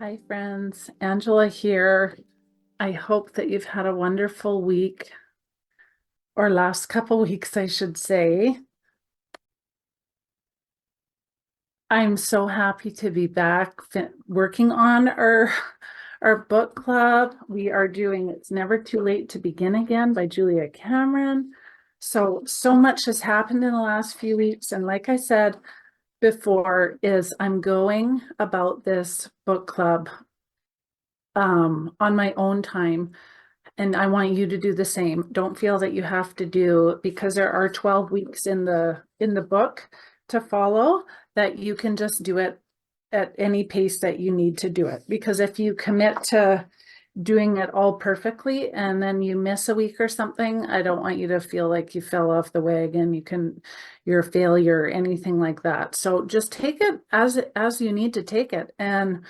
Hi, friends. Angela here. I hope that you've had a wonderful week, or last couple weeks, I should say. I'm so happy to be back working on our book club. We are doing It's Never Too Late to Begin Again by Julia Cameron. So much has happened in the last few weeks. And like I said before, I'm going about this book club on my own time. And I want you to do the same. Don't feel that you have to do, because there are 12 weeks in the book to follow, that you can just do it at any pace that you need to do it. Because if you commit to doing it all perfectly and then you miss a week or something, I don't want you to feel like you fell off the wagon. You're a failure or anything like that. So just take it as you need to take it, and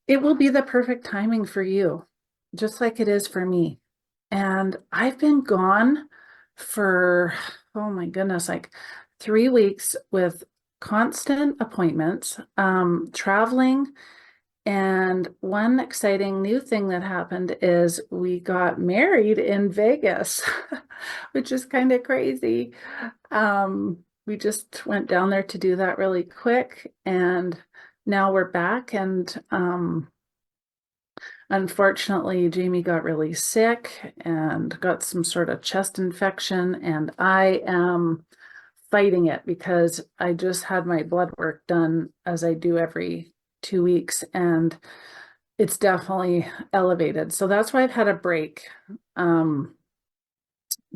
it will be the perfect timing for you, just like it is for me. And I've been gone for, oh my goodness, like 3 weeks with constant appointments, traveling. And one exciting new thing that happened is we got married in Vegas, which is kind of crazy. We just went down there to do that really quick, and now we're back. And unfortunately, Jamie got really sick and got some sort of chest infection, and I am fighting it because I just had my blood work done, as I do every 2 weeks, and it's definitely elevated. So that's why I've had a break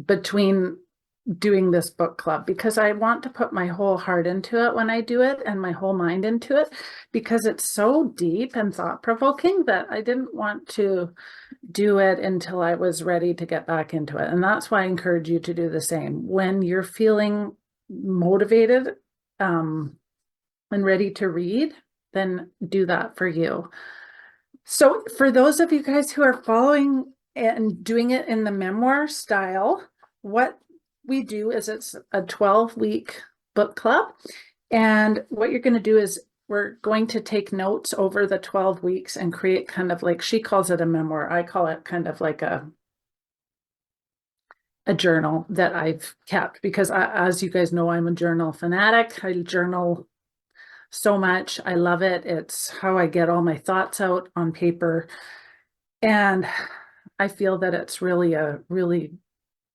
between doing this book club, because I want to put my whole heart into it when I do it, and my whole mind into it, because it's so deep and thought-provoking that I didn't want to do it until I was ready to get back into it. And that's why I encourage you to do the same. When you're feeling motivated and ready to read, then do that for you. So for those of you guys who are following and doing it in the memoir style, what we do is it's a 12-week book club. And what you're going to do is we're going to take notes over the 12 weeks and create kind of like, she calls it a memoir. I call it kind of like a journal that I've kept, because as you guys know, I'm a journal fanatic. I journal so much. I love it. It's how I get all my thoughts out on paper. And I feel that it's really a really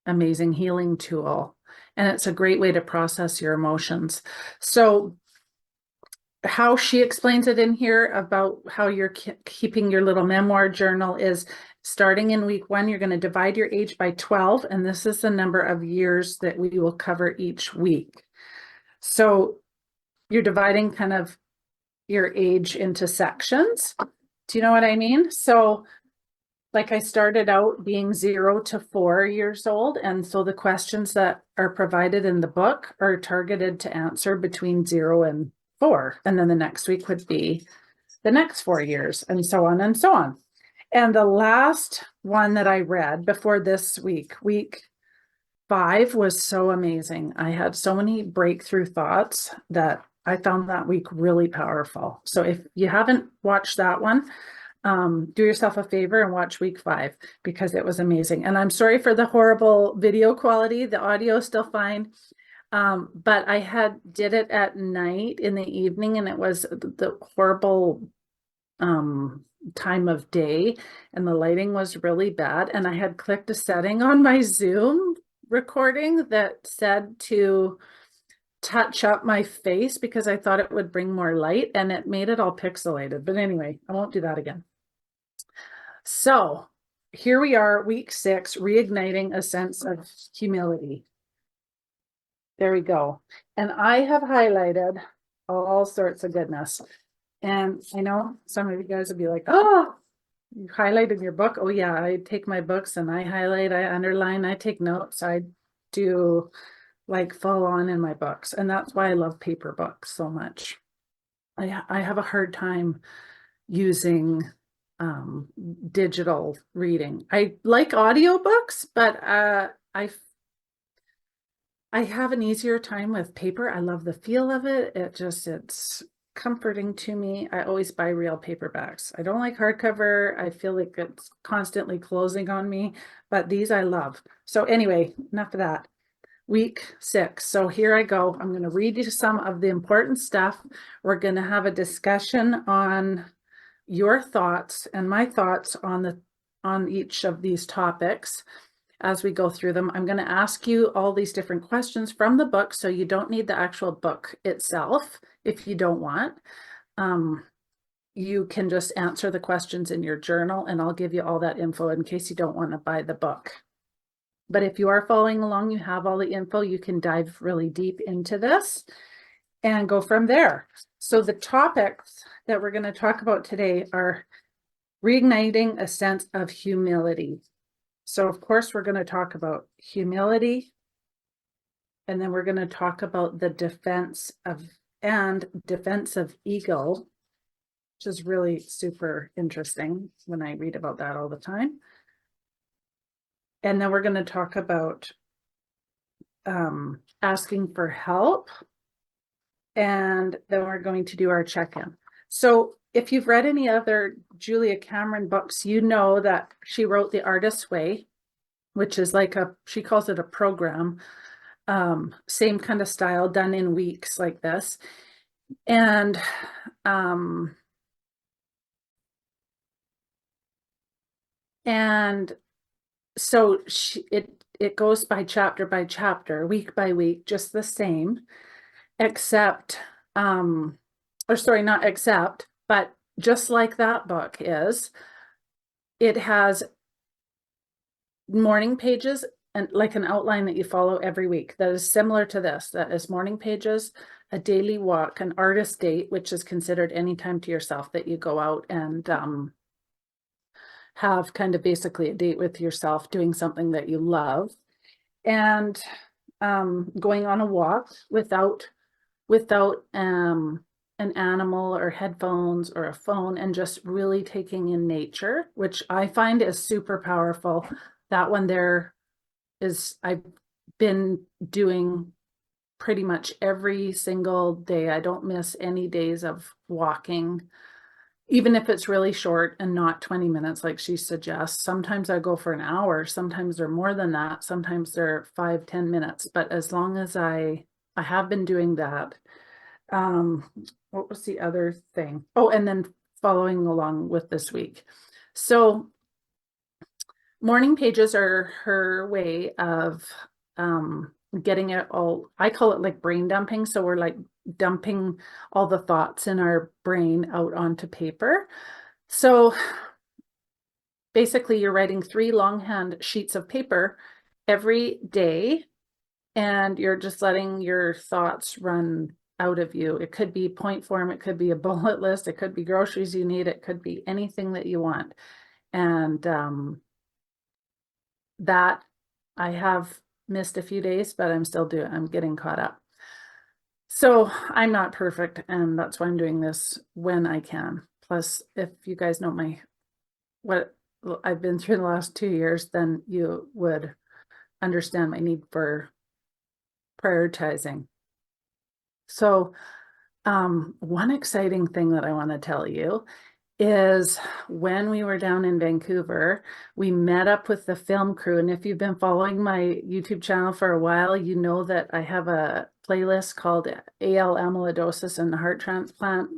amazing healing tool. And it's a great way to process your emotions. So how she explains it in here about how you're keeping your little memoir journal is, starting in week 1, you're going to divide your age by 12. And this is the number of years that we will cover each week. So you're dividing kind of your age into sections. Do you know what I mean? So like I started out being 0 to 4 years old. And so the questions that are provided in the book are targeted to answer between 0 and 4. And then the next week would be the next 4 years, and so on and so on. And the last one that I read before this week 5, was so amazing. I had so many breakthrough thoughts that I found that week really powerful. So if you haven't watched that one, do yourself a favor and watch week 5 because it was amazing. And I'm sorry for the horrible video quality. The audio is still fine. But I did it at night in the evening, and it was the horrible time of day, and the lighting was really bad. And I had clicked a setting on my Zoom recording that said to touch up my face because I thought it would bring more light, and it made it all pixelated. But anyway, I won't do that again. So here we are, week 6, reigniting a sense of humility. There we go. And I have highlighted all sorts of goodness. And I know some of you guys will be like, oh, you highlighted your book. Oh yeah, I take my books and I highlight, I underline, I take notes. I do like full on in my books. And that's why I love paper books so much. I have a hard time using digital reading. I like audiobooks, but I have an easier time with paper. I love the feel of it. It's comforting to me. I always buy real paperbacks. I don't like hardcover. I feel like it's constantly closing on me, but these I love. So anyway, enough of that. Week 6. So here I go. I'm going to read you some of the important stuff. We're going to have a discussion on your thoughts and my thoughts on each of these topics as we go through them. I'm going to ask you all these different questions from the book, so you don't need the actual book itself if you don't want. You can just answer the questions in your journal, and I'll give you all that info in case you don't want to buy the book. But if you are following along, you have all the info, you can dive really deep into this and go from there. So the topics that we're going to talk about today are reigniting a sense of humility. So of course, we're going to talk about humility, and then we're going to talk about the defense of ego, which is really super interesting when I read about that all the time. And then we're going to talk about asking for help. And then we're going to do our check-in. So if you've read any other Julia Cameron books, you know that she wrote The Artist's Way, which is like she calls it a program, same kind of style, done in weeks like this. And so it goes by chapter, week by week, just the same, except, or sorry, not except, but just like that book is, it has morning pages and like an outline that you follow every week that is similar to this. That is morning pages, a daily walk, an artist date, which is considered any time to yourself that you go out and have kind of basically a date with yourself, doing something that you love, and going on a walk without an animal or headphones or a phone, and just really taking in nature, which I find is super powerful. That one there is, I've been doing pretty much every single day. I don't miss any days of walking, even if it's really short and not 20 minutes like she suggests. Sometimes I go for an hour, sometimes they're more than that, sometimes they're 5-10 minutes, but as long as I have been doing that. What was the other thing? Oh, and then following along with this week. So morning pages are her way of getting it all, I call it like brain dumping. So we're like dumping all the thoughts in our brain out onto paper. So basically you're writing 3 longhand sheets of paper every day, and you're just letting your thoughts run out of you. It could be point form, it could be a bullet list, it could be groceries you need, it could be anything that you want. And that I have missed a few days, but I'm getting caught up. So I'm not perfect, and that's why I'm doing this when I can. Plus, if you guys know what I've been through the last 2 years, then you would understand my need for prioritizing. So, one exciting thing that I want to tell you is when we were down in Vancouver, we met up with the film crew. And if you've been following my YouTube channel for a while, you know that I have a playlist called AL amyloidosis and heart transplant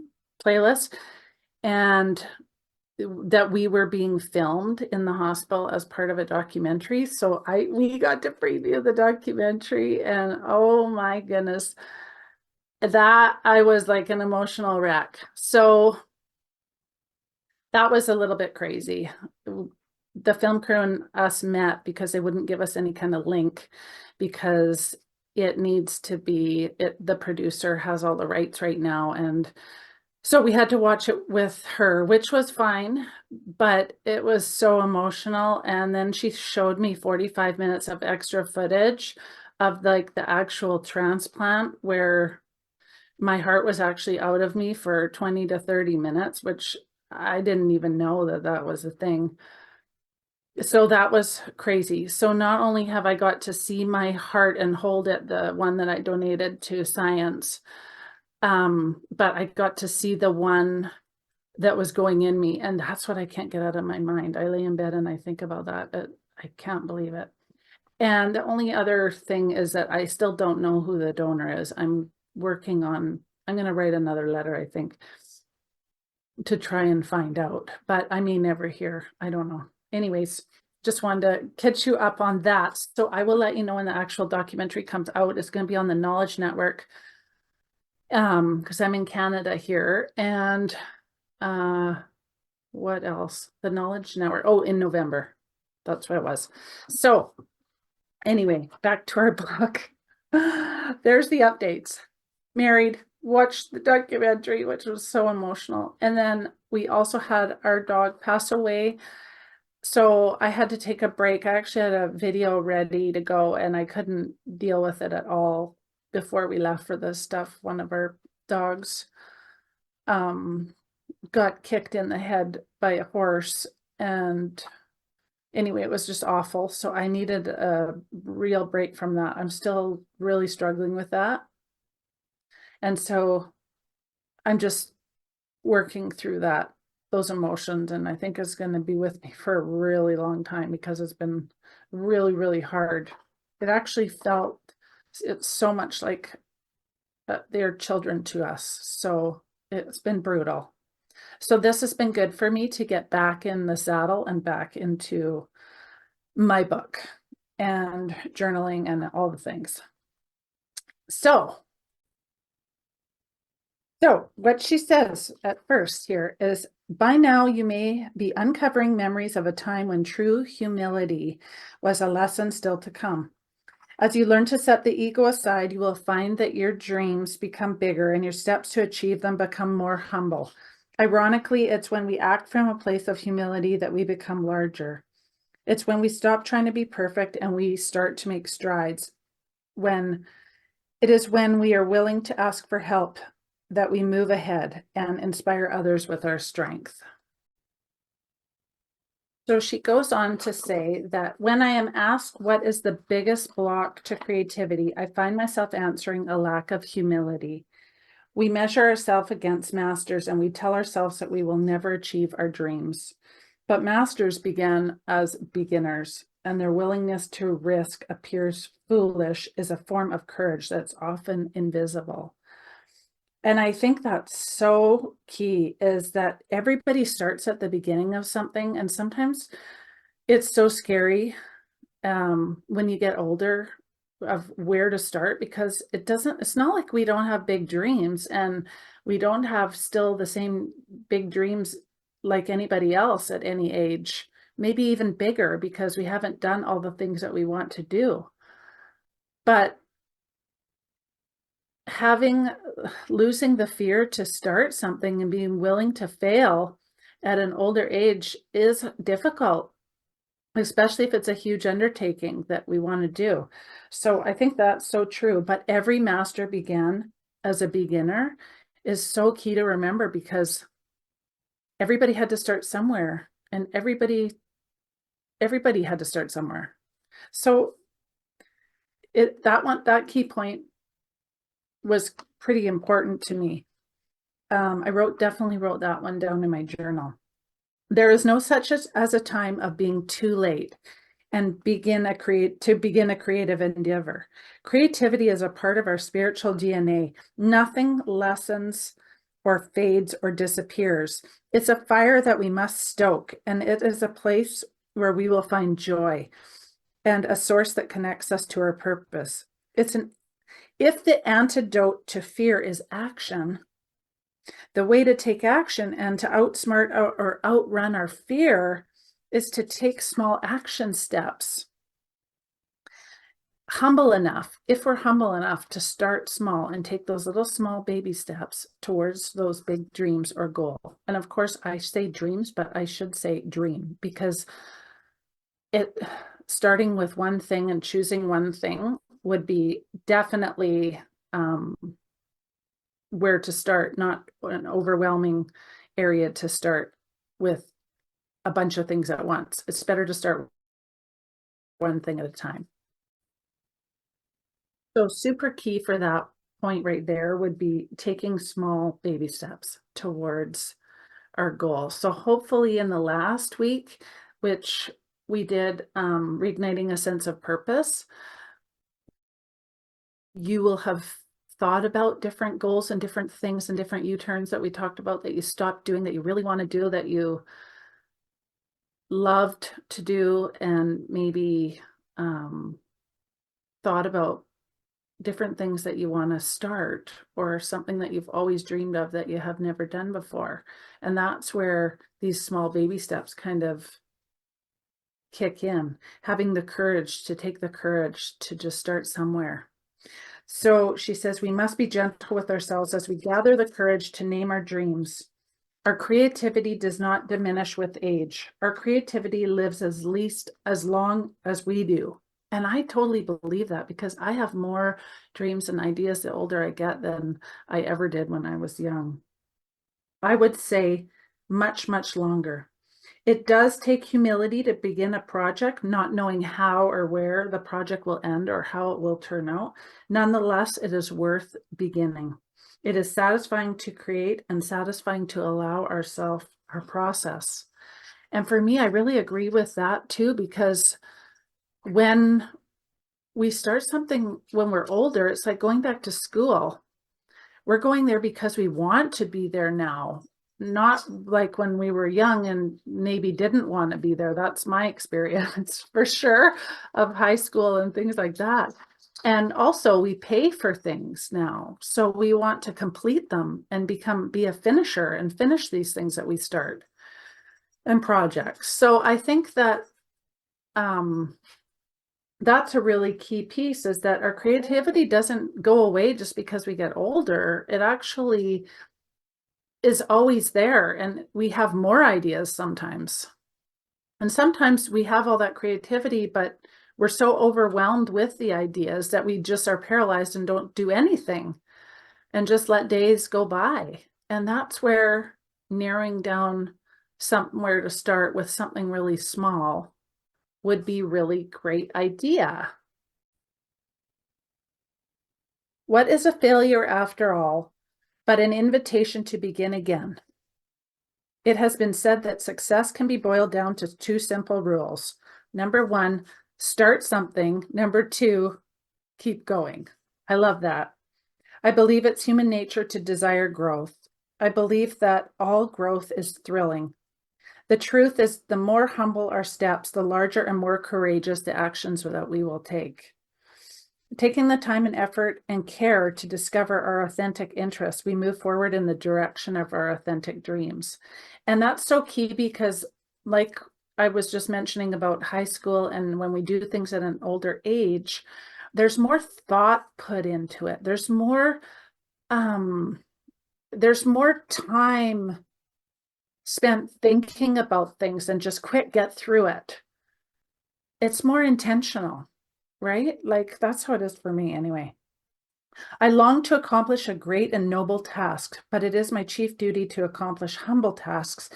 playlist. And that we were being filmed in the hospital as part of a documentary. So we got to preview the documentary, and oh my goodness, that I was like an emotional wreck. So that was a little bit crazy. The film crew and us met because they wouldn't give us any kind of link because it needs to be the producer has all the rights right now, and so we had to watch it with her, which was fine, but it was so emotional. And then she showed me 45 minutes of extra footage of like the actual transplant where my heart was actually out of me for 20 to 30 minutes, which I didn't even know that that was a thing. So that was crazy. So not only have I got to see my heart and hold it, the one that I donated to science, but I got to see the one that was going in me. And that's what I can't get out of my mind. I lay in bed and I think about that. I can't believe it. And the only other thing is that I still don't know who the donor is. I'm going to write another letter, I think, to try and find out, but I may never hear. I don't know. Anyways, just wanted to catch you up on that. So I will let you know when the actual documentary comes out. It's going to be on the Knowledge Network because I'm in Canada here. And what else? The Knowledge Network. Oh, in November. That's what it was. So anyway, back to our book. There's the updates. Married, watched the documentary, which was so emotional. And then we also had our dog pass away. So I had to take a break. I actually had a video ready to go and I couldn't deal with it at all before we left for this stuff. One of our dogs got kicked in the head by a horse, and anyway, it was just awful. So I needed a real break from that. I'm still really struggling with that. And so I'm just working through those emotions. And I think it's going to be with me for a really long time because it's been really, really hard. It actually it's so much like they're children to us. So it's been brutal. So this has been good for me to get back in the saddle and back into my book and journaling and all the things. So what she says at first here is, by now you may be uncovering memories of a time when true humility was a lesson still to come. As you learn to set the ego aside, you will find that your dreams become bigger and your steps to achieve them become more humble. Ironically, it's when we act from a place of humility that we become larger. It's when we stop trying to be perfect and we start to make strides. It is when we are willing to ask for help that we move ahead and inspire others with our strength. So she goes on to say that when I am asked what is the biggest block to creativity, I find myself answering a lack of humility. We measure ourselves against masters and we tell ourselves that we will never achieve our dreams. But masters began as beginners, and their willingness to risk appears foolish is a form of courage that's often invisible. And I think that's so key, is that everybody starts at the beginning of something. And sometimes it's so scary when you get older of where to start, because it's not like we don't have big dreams and we don't have still the same big dreams like anybody else at any age, maybe even bigger because we haven't done all the things that we want to do. But losing the fear to start something and being willing to fail at an older age is difficult, especially if it's a huge undertaking that we want to do. So I think that's so true. But every master began as a beginner is so key to remember, because everybody had to start somewhere, and everybody had to start somewhere. So that key point was pretty important to me. I definitely wrote that one down in my journal. There is no such as a time of being too late and begin a creative endeavor. Creativity is a part of our spiritual DNA. Nothing lessens or fades or disappears. It's a fire that we must stoke, and it is a place where we will find joy and a source that connects us to our purpose. If the antidote to fear is action, the way to take action and to outsmart or outrun our fear is to take small action steps. If we're humble enough to start small and take those little small baby steps towards those big dreams or goal. And of course, I say dreams, but I should say dream, because starting with one thing and choosing one thing would be definitely where to start, not an overwhelming area to start with a bunch of things at once. It's better to start one thing at a time. So super key for that point right there would be taking small baby steps towards our goal. So hopefully in the last week, which we did reigniting a sense of purpose, you will have thought about different goals and different things and different U-turns that we talked about that you stopped doing, that you really want to do, that you loved to do, and maybe thought about different things that you want to start, or something that you've always dreamed of that you have never done before. And that's where these small baby steps kind of kick in, having the courage to take the courage to just start somewhere. So she says, we must be gentle with ourselves as we gather the courage to name our dreams. Our creativity does not diminish with age. Our creativity lives as long as we do. And I totally believe that, because I have more dreams and ideas the older I get than I ever did when I was young. I would say much, much longer. It does take humility to begin a project, not knowing how or where the project will end or how it will turn out. Nonetheless, it is worth beginning. It is satisfying to create and satisfying to allow ourselves our process. And for me, I really agree with that too, because when we start something when we're older, it's like going back to school. We're going there because we want to be there now, not like when we were young and maybe didn't want to be there. That's my experience for sure of high school and things like that. And also we pay for things now. So we want to complete them and be a finisher and finish these things that we start and projects. So I think that that's a really key piece, is that our creativity doesn't go away just because we get older. It actually is always there, and we have more ideas sometimes. And sometimes we have all that creativity, but we're so overwhelmed with the ideas that we just are paralyzed and don't do anything and just let days go by. And that's where narrowing down somewhere to start with something really small would be really great idea. What is a failure after all, but an invitation to begin again? It has been said that success can be boiled down to two simple rules. Number one, start something. Number two, keep going. I love that. I believe it's human nature to desire growth. I believe that all growth is thrilling. The truth is, the more humble our steps, the larger and more courageous the actions that we will take. Taking the time and effort and care to discover our authentic interests, we move forward in the direction of our authentic dreams. And that's so key, because like I was just mentioning about high school, and when we do things at an older age, there's more thought put into it. There's more time spent thinking about things and just quick get through it. It's more intentional, right? Like that's how it is for me anyway. I long to accomplish a great and noble task, but it is my chief duty to accomplish humble tasks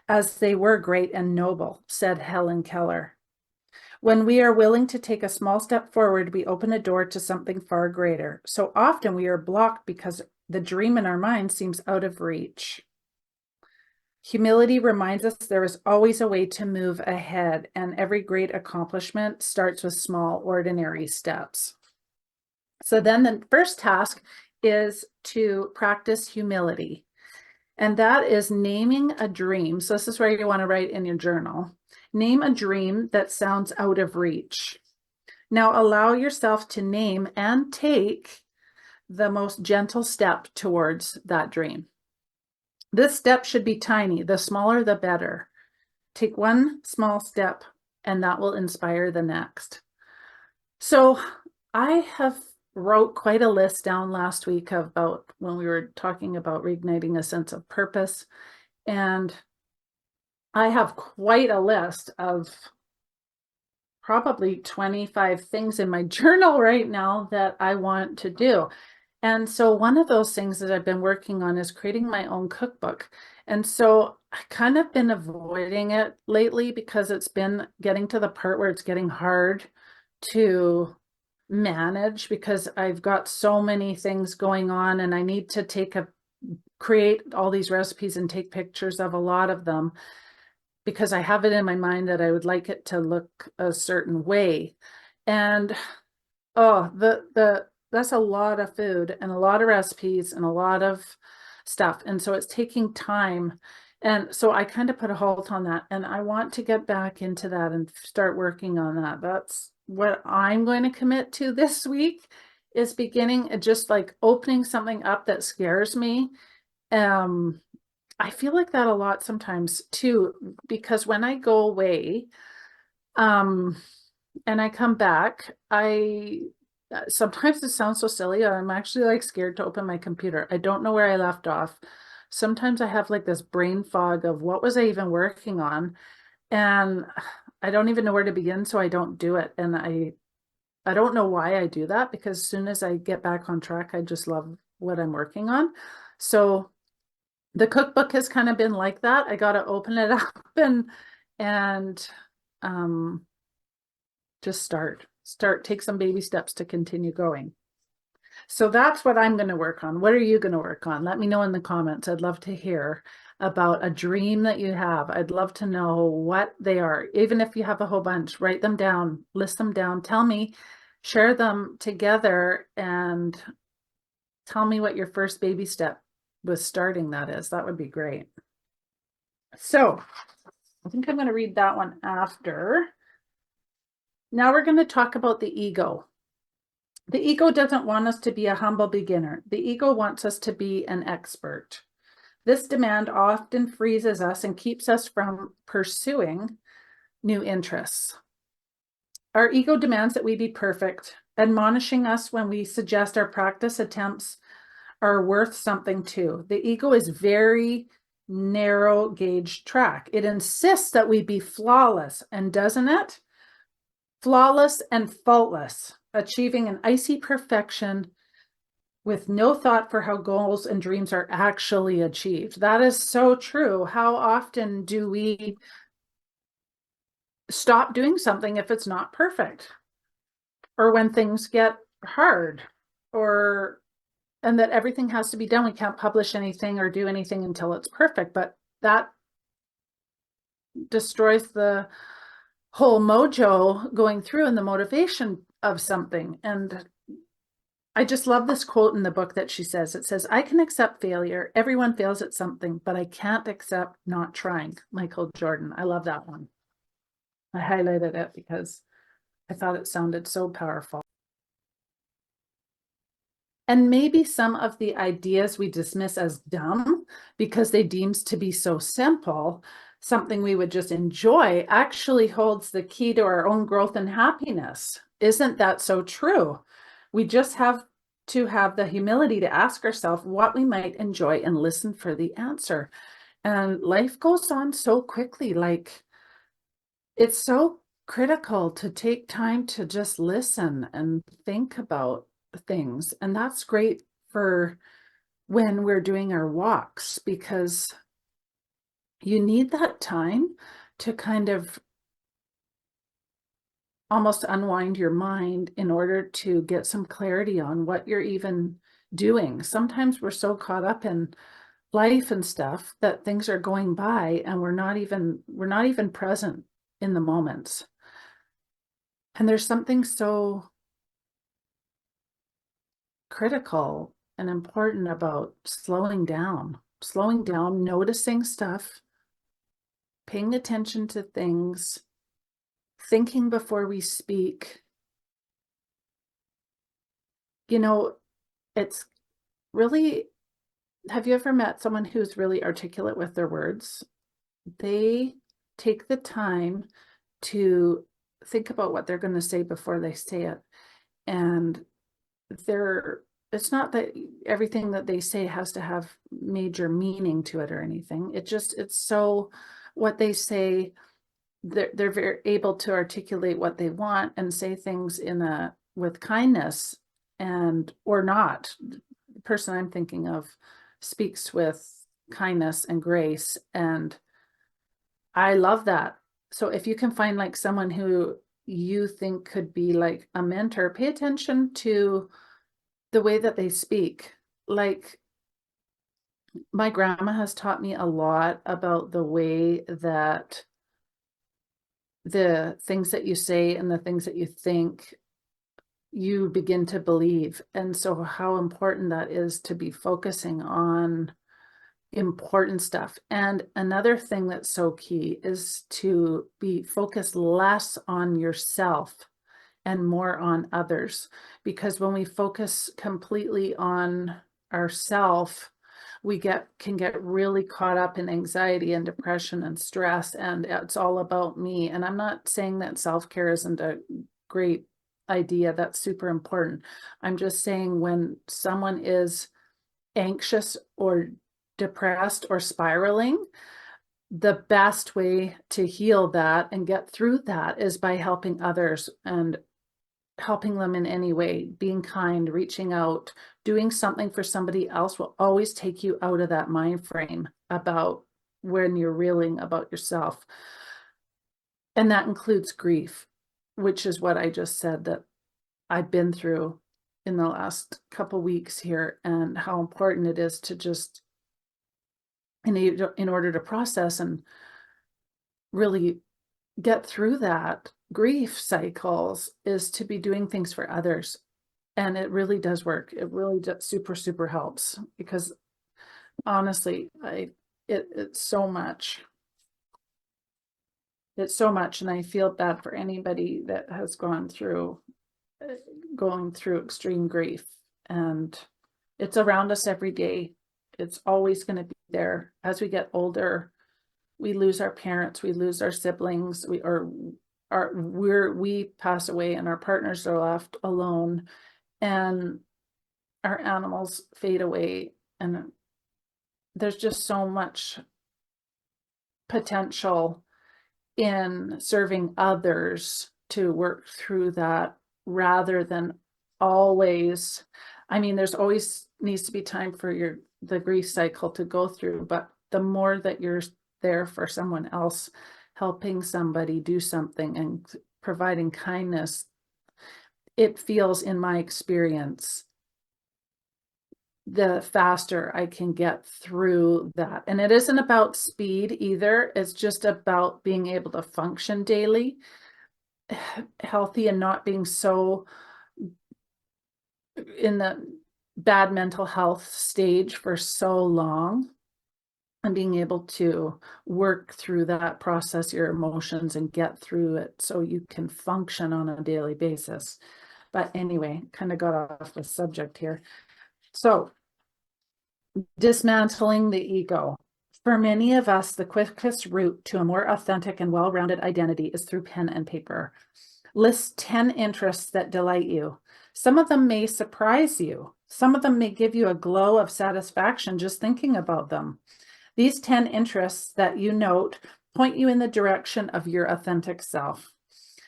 as they were great and noble, said Helen Keller. When we are willing to take a small step forward, we open a door to something far greater. So often we are blocked because the dream in our mind seems out of reach. Humility reminds us there is always a way to move ahead, and every great accomplishment starts with small, ordinary steps. So then the first task is to practice humility, and that is naming a dream. So this is where you want to write in your journal. Name a dream that sounds out of reach. Now allow yourself to name and take the most gentle step towards that dream. This step should be tiny. The smaller, the better. Take one small step, and that will inspire the next. So I have wrote quite a list down last week about when we were talking about reigniting a sense of purpose. And I have quite a list of probably 25 things in my journal right now that I want to do. And so one of those things that I've been working on is creating my own cookbook. And so I kind of been avoiding it lately because it's been getting to the part where it's getting hard to manage because I've got so many things going on and I need to create all these recipes and take pictures of a lot of them because I have it in my mind that I would like it to look a certain way. And oh, that's a lot of food and a lot of recipes and a lot of stuff. And so it's taking time. And so I kind of put a halt on that. And I want to get back into that and start working on that. That's what I'm going to commit to this week is beginning just like opening something up that scares me. I feel like that a lot sometimes too, because when I go away, and I come back, sometimes it sounds so silly. I'm actually like scared to open my computer. I don't know where I left off. Sometimes I have like this brain fog of what was I even working on? And I don't even know where to begin, so I don't do it. And I don't know why I do that because as soon as I get back on track, I just love what I'm working on. So the cookbook has kind of been like that. I got to open it up and just start, take some baby steps to continue going. So that's what I'm going to work on. What are you going to work on? Let me know in the comments. I'd love to hear about a dream that you have. I'd love to know what they are. Even if you have a whole bunch, write them down, list them down, tell me, share them together and tell me what your first baby step with starting that is. That would be great. So I think I'm going to read that one after. Now we're going to talk about the ego. The ego doesn't want us to be a humble beginner. The ego wants us to be an expert. This demand often freezes us and keeps us from pursuing new interests. Our ego demands that we be perfect, admonishing us when we suggest our practice attempts are worth something too. The ego is very narrow gauge track. It insists that we be flawless, and doesn't it? Flawless and faultless, achieving an icy perfection with no thought for how goals and dreams are actually achieved. That is so true. How often do we stop doing something if it's not perfect? Or when things get hard, and that everything has to be done. We can't publish anything or do anything until it's perfect, but that destroys the whole mojo going through and the motivation of something. And I just love this quote in the book that she says. It says, I can accept failure. Everyone fails at something, but I can't accept not trying. Michael Jordan. I love that one. I highlighted it because I thought it sounded so powerful. And maybe some of the ideas we dismiss as dumb because they deem to be so simple, something we would just enjoy, actually holds the key to our own growth and happiness. Isn't that so true? We just have to have the humility to ask ourselves what we might enjoy and listen for the answer. And life goes on so quickly. Like, it's so critical to take time to just listen and think about things. And that's great for when we're doing our walks, because you need that time to kind of almost unwind your mind in order to get some clarity on what you're even doing. Sometimes we're so caught up in life and stuff that things are going by and we're not even present in the moments. And there's something so critical and important about slowing down, noticing stuff, paying attention to things, thinking before we speak. You know, it's really, have you ever met someone who's really articulate with their words? They take the time to think about what they're going to say before they say it. And they're, it's not that everything that they say has to have major meaning to it or anything. It's so, what they say, they're very able to articulate what they want and say things with kindness, and or not. The person I'm thinking of speaks with kindness and grace, and I love that. So if you can find like someone who you think could be like a mentor, pay attention to the way that they speak. Like, my grandma has taught me a lot about the way that the things that you say and the things that you think, you begin to believe. And so how important that is to be focusing on important stuff. And another thing that's so key is to be focused less on yourself and more on others. Because when we focus completely on ourself, we can get really caught up in anxiety and depression and stress, and it's all about me. And I'm not saying that self-care isn't a great idea. That's super important. I'm just saying, when someone is anxious or depressed or spiraling, the best way to heal that and get through that is by helping others and helping them in any way, being kind, reaching out, doing something for somebody else will always take you out of that mind frame about when you're reeling about yourself. And that includes grief, which is what I just said that I've been through in the last couple weeks here, and how important it is to just, in order to process and really get through that grief cycles, is to be doing things for others. And it really does work. It really just super helps, because honestly, it's so much. It's so much. And I feel bad for anybody that has going through extreme grief. And it's around us every day. It's always going to be there. As we get older, we lose our parents, we lose our siblings, we pass away and our partners are left alone, and our animals fade away. And there's just so much potential in serving others to work through that, rather than always, I mean, there's always needs to be time for the grief cycle to go through, but the more that you're there for someone else, helping somebody do something and providing kindness, it feels, in my experience, the faster I can get through that. And it isn't about speed either. It's just about being able to function daily, healthy, and not being so in the bad mental health stage for so long, and being able to work through that, process your emotions and get through it so you can function on a daily basis. But anyway, kind of got off the subject here. So, dismantling the ego. For many of us, the quickest route to a more authentic and well-rounded identity is through pen and paper. List 10 interests that delight you. Some of them may surprise you. Some of them may give you a glow of satisfaction just thinking about them. These 10 interests that you note point you in the direction of your authentic self.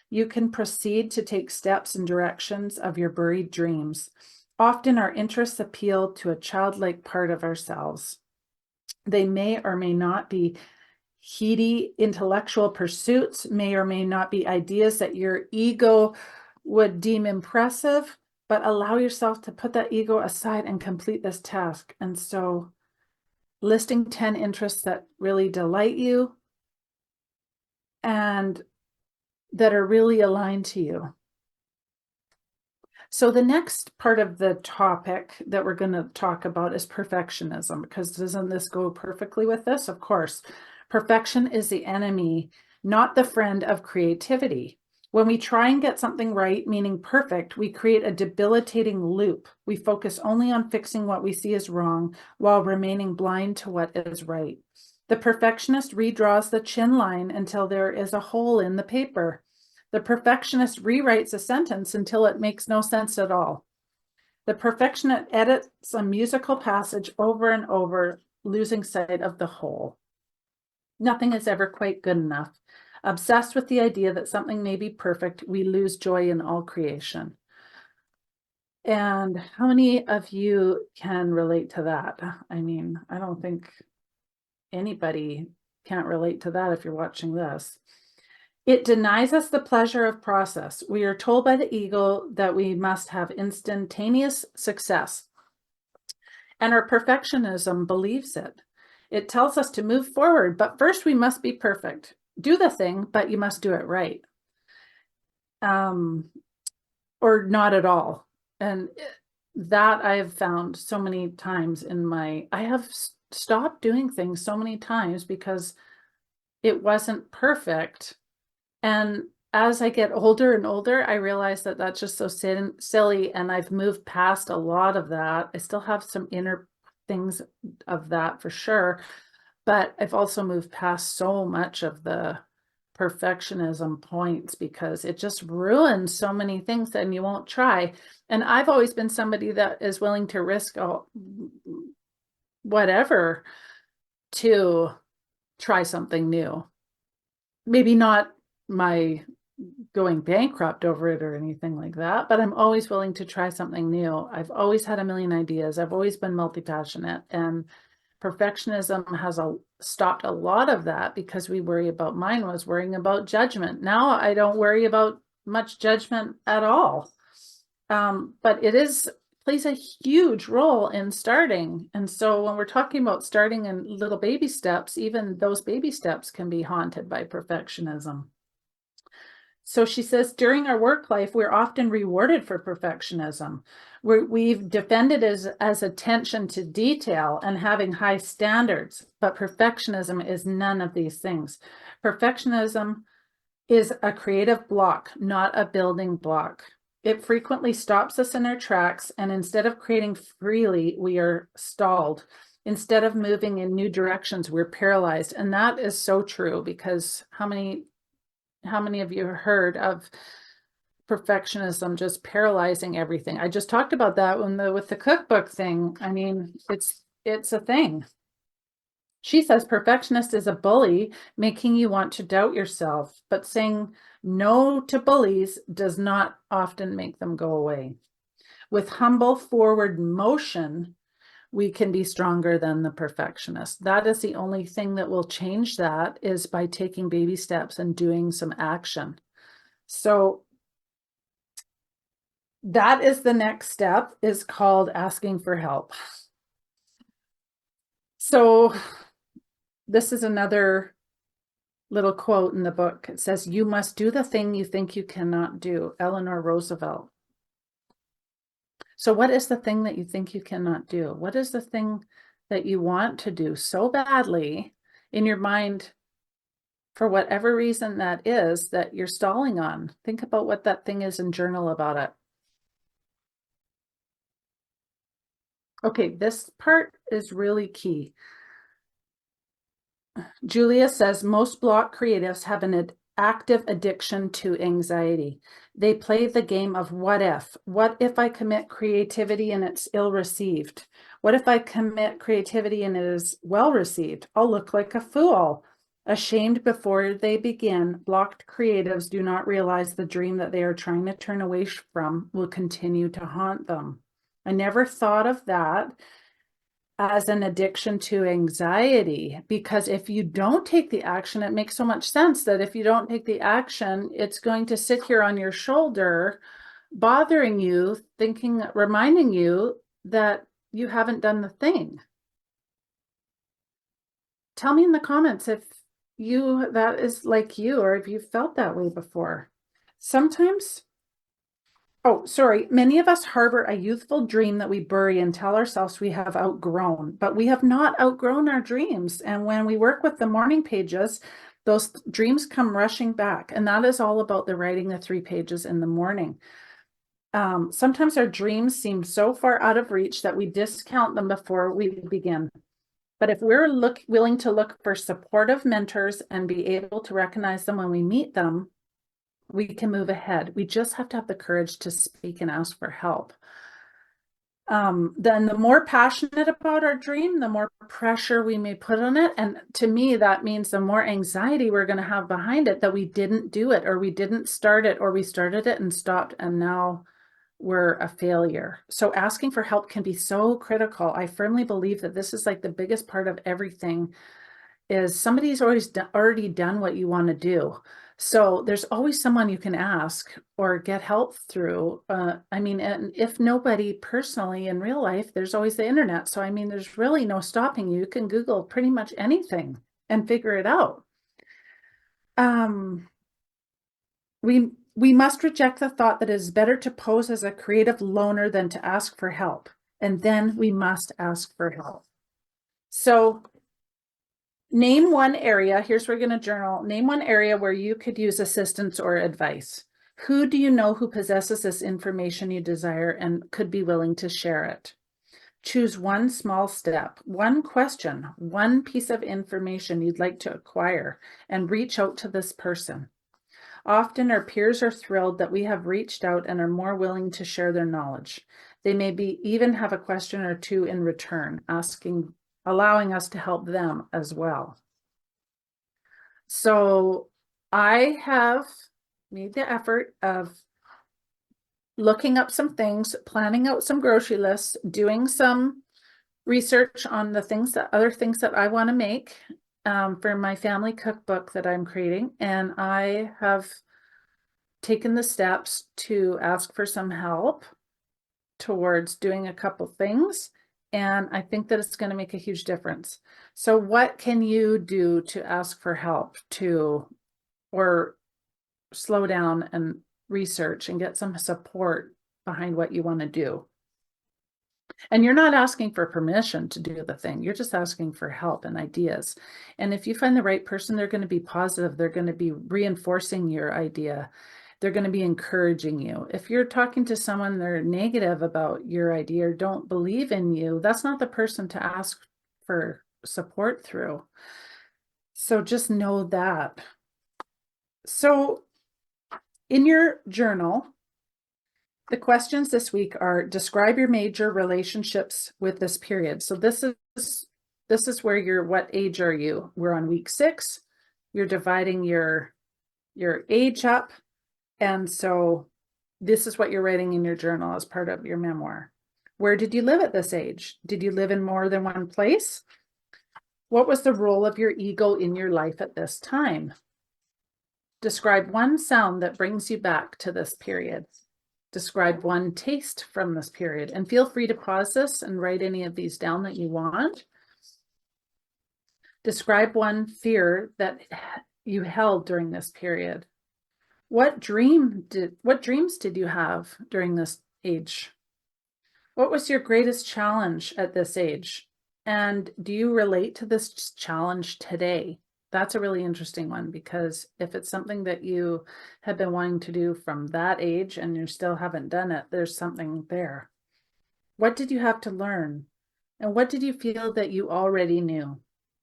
You can proceed to take steps in directions of your buried dreams. Often our interests appeal to a childlike part of ourselves. They may or may not be heady intellectual pursuits, may or may not be ideas that your ego would deem impressive, but allow yourself to put that ego aside and complete this task. And so listing 10 interests that really delight you and that are really aligned to you. So the next part of the topic that we're going to talk about is perfectionism, because doesn't this go perfectly with this? Of course. Perfection is the enemy, not the friend of creativity. When we try and get something right, meaning perfect, we create a debilitating loop. We focus only on fixing what we see as wrong while remaining blind to what is right. The perfectionist redraws the chin line until there is a hole in the paper. The perfectionist rewrites a sentence until it makes no sense at all. The perfectionist edits a musical passage over and over, losing sight of the whole. Nothing is ever quite good enough. Obsessed with the idea that something may be perfect, we lose joy in all creation. And how many of you can relate to that? I mean, I don't think anybody can't relate to that if you're watching this. It denies us the pleasure of process. We are told by the ego that we must have instantaneous success. And our perfectionism believes it. It tells us to move forward, but first we must be perfect. Do the thing, but you must do it right. Or not at all. And that I have found so many times I have stopped doing things so many times because it wasn't perfect. And as I get older and older, I realize that that's just so silly. And I've moved past a lot of that. I still have some inner things of that for sure. But I've also moved past so much of the perfectionism points because it just ruins so many things and you won't try. And I've always been somebody that is willing to risk whatever to try something new. Maybe not my going bankrupt over it or anything like that, but I'm always willing to try something new. I've always had a million ideas. I've always been multi-passionate, and perfectionism has stopped a lot of that because mine was worrying about judgment. Now I don't worry about much judgment at all. But it plays a huge role in starting. And so when we're talking about starting in little baby steps, even those baby steps can be haunted by perfectionism. So she says, during our work life, we're often rewarded for perfectionism. We've defended as attention to detail and having high standards, but perfectionism is none of these things. Perfectionism is a creative block, not a building block. It frequently stops us in our tracks, and instead of creating freely, we are stalled. Instead of moving in new directions, we're paralyzed. And that is so true, because how many of you have heard of perfectionism just paralyzing everything? I just talked about that with the cookbook thing. I mean, it's a thing. She says perfectionist is a bully, making you want to doubt yourself, but saying no to bullies does not often make them go away. With humble forward motion, we can be stronger than the perfectionist. That is the only thing that will change that, is by taking baby steps and doing some action. So that is the next step, is called asking for help. So this is another little quote in the book. It says, "You must do the thing you think you cannot do." Eleanor Roosevelt. So what is the thing that you think you cannot do? What is the thing that you want to do so badly in your mind, for whatever reason that is, that you're stalling on? Think about what that thing is and journal about it. Okay, this part is really key. Julia says most block creatives have an active addiction to anxiety. They play the game of what if? What if I commit creativity and it's ill received? What if I commit creativity and it is well received? I'll look like a fool. Ashamed before they begin, blocked creatives do not realize the dream that they are trying to turn away from will continue to haunt them. I never thought of that as an addiction to anxiety, because if you don't take the action, it makes so much sense that if you don't take the action, it's going to sit here on your shoulder, bothering you, thinking, reminding you that you haven't done the thing. Tell me in the comments if that is like you, or if you felt that way before. Sometimes, oh, sorry, many of us harbor a youthful dream that we bury and tell ourselves we have outgrown, but we have not outgrown our dreams. And when we work with the morning pages, those dreams come rushing back. And that is all about the writing the 3 pages in the morning. Sometimes our dreams seem so far out of reach that we discount them before we begin. But if we're willing to look for supportive mentors and be able to recognize them when we meet them, we can move ahead. We just have to have the courage to speak and ask for help. Then the more passionate about our dream, the more pressure we may put on it. And to me, that means the more anxiety we're going to have behind it that we didn't do it, or we didn't start it, or we started it and stopped, and now we're a failure. So asking for help can be so critical. I firmly believe that this is like the biggest part of everything, is somebody's already done what you want to do. So there's always someone you can ask or get help through. I mean, and if nobody personally in real life, there's always the internet. So, I mean, there's really no stopping you. You can Google pretty much anything and figure it out. We must reject the thought that it is better to pose as a creative loner than to ask for help. And then we must ask for help. So name one area. Here's where we're going to journal. Name one area where you could use assistance or advice. Who do you know who possesses this information you desire and could be willing to share it? Choose one small step, one question, one piece of information you'd like to acquire, and reach out to this person. Often our peers are thrilled that we have reached out and are more willing to share their knowledge. They may even have a question or two in return, allowing us to help them as well. So I have made the effort of looking up some things, planning out some grocery lists, doing some research on the other things that I want to make for my family cookbook that I'm creating. And I have taken the steps to ask for some help towards doing a couple things. And I think that it's going to make a huge difference. So what can you do to ask for help or slow down and research and get some support behind what you want to do? And you're not asking for permission to do the thing. You're just asking for help and ideas. And if you find the right person, they're going to be positive. They're going to be reinforcing your idea. They're going to be encouraging you. If you're talking to someone, they're negative about your idea or don't believe in you, that's not the person to ask for support through. So just know that. So in your journal, the questions this week are: describe your major relationships with this period. So this is where what age are you? We're on week 6. You're dividing your age up. And so this is what you're writing in your journal as part of your memoir. Where did you live at this age? Did you live in more than one place? What was the role of your ego in your life at this time? Describe one sound that brings you back to this period. Describe one taste from this period, and feel free to pause this and write any of these down that you want. Describe one fear that you held during this period. What dreams did you have during this age? What was your greatest challenge at this age? And do you relate to this challenge today? That's a really interesting one, because if it's something that you have been wanting to do from that age and you still haven't done it, there's something there. What did you have to learn? And what did you feel that you already knew?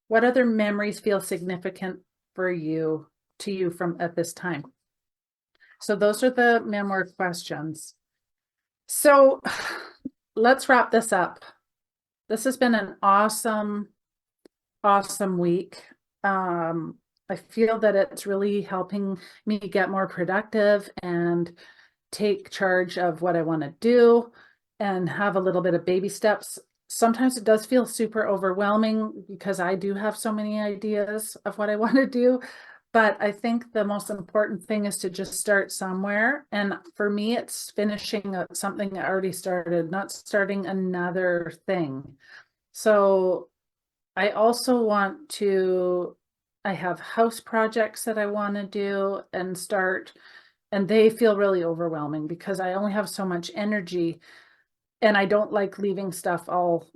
What other memories feel significant to you from at this time? So those are the memoir questions. So let's wrap this up. This has been an awesome, awesome week. I feel that it's really helping me get more productive and take charge of what I want to do and have a little bit of baby steps. Sometimes it does feel super overwhelming because I do have so many ideas of what I want to do. But I think the most important thing is to just start somewhere. And for me, it's finishing something I already started, not starting another thing. So I also want to, I have house projects that I want to do and start, and they feel really overwhelming because I only have so much energy and I don't like leaving stuff all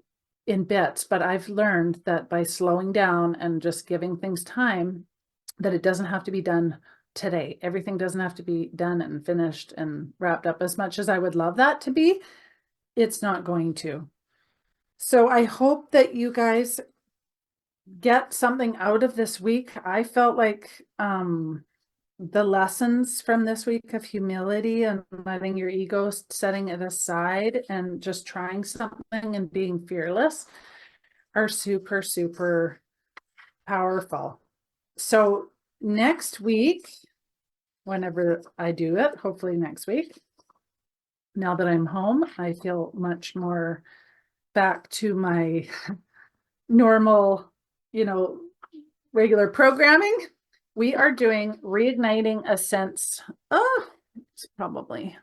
in bits. But I've learned that by slowing down and just giving things time, that it doesn't have to be done today. Everything doesn't have to be done and finished and wrapped up. As much as I would love that to be, it's not going to. So I hope that you guys get something out of this week. I felt like the lessons from this week of humility and letting your ego, setting it aside and just trying something and being fearless are super, super powerful. So next week, whenever I do it, hopefully next week, now that I'm home, I feel much more back to my normal, regular programming. We are doing reigniting a sense, it's probably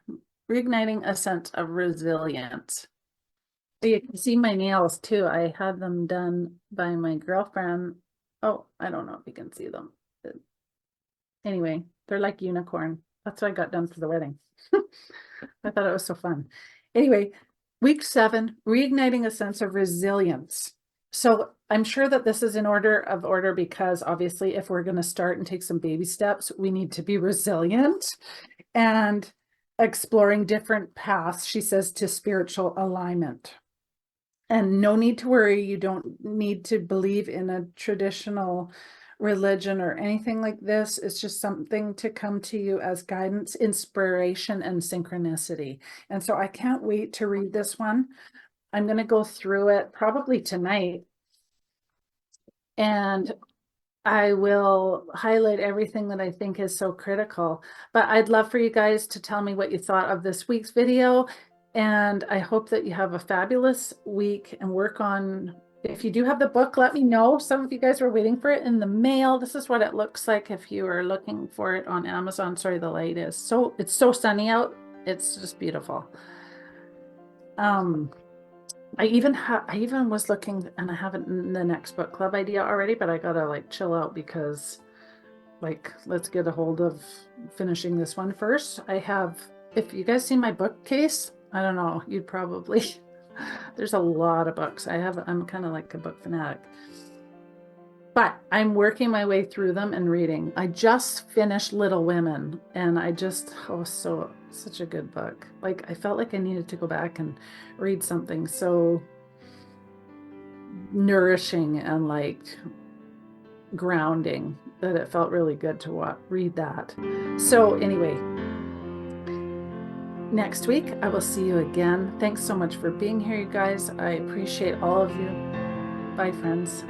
reigniting a sense of resilience. You can see my nails too. I had them done by my girlfriend. Oh, I don't know if you can see them. Anyway, they're like unicorn. That's what I got done for the wedding. I thought it was so fun. Anyway, week 7, reigniting a sense of resilience. So I'm sure that this is in order because obviously if we're going to start and take some baby steps, we need to be resilient and exploring different paths, she says, to spiritual alignment. And no need to worry, you don't need to believe in a traditional religion or anything like this. It's just something to come to you as guidance, inspiration, and synchronicity. And so I can't wait to read this one. I'm going to go through it probably tonight, and I will highlight everything that I think is so critical. But I'd love for you guys to tell me what you thought of this week's video. And I hope that you have a fabulous week and work on, if you do have the book, let me know. Some of you guys were waiting for it in the mail. This is what it looks like if you are looking for it on Amazon. Sorry, the light is it's so sunny out. It's just beautiful. I even was looking, and I have it in the next book club idea already, but I gotta like chill out because let's get a hold of finishing this one first. If you guys see my bookcase, I don't know, you'd probably, there's a lot of books. I'm kind of like a book fanatic, but I'm working my way through them and reading. I just finished Little Women, and such a good book. Like, I felt like I needed to go back and read something so nourishing and like grounding that it felt really good to read that. So anyway, next week I will see you again. Thanks so much for being here, you guys. I appreciate all of you. Bye, friends.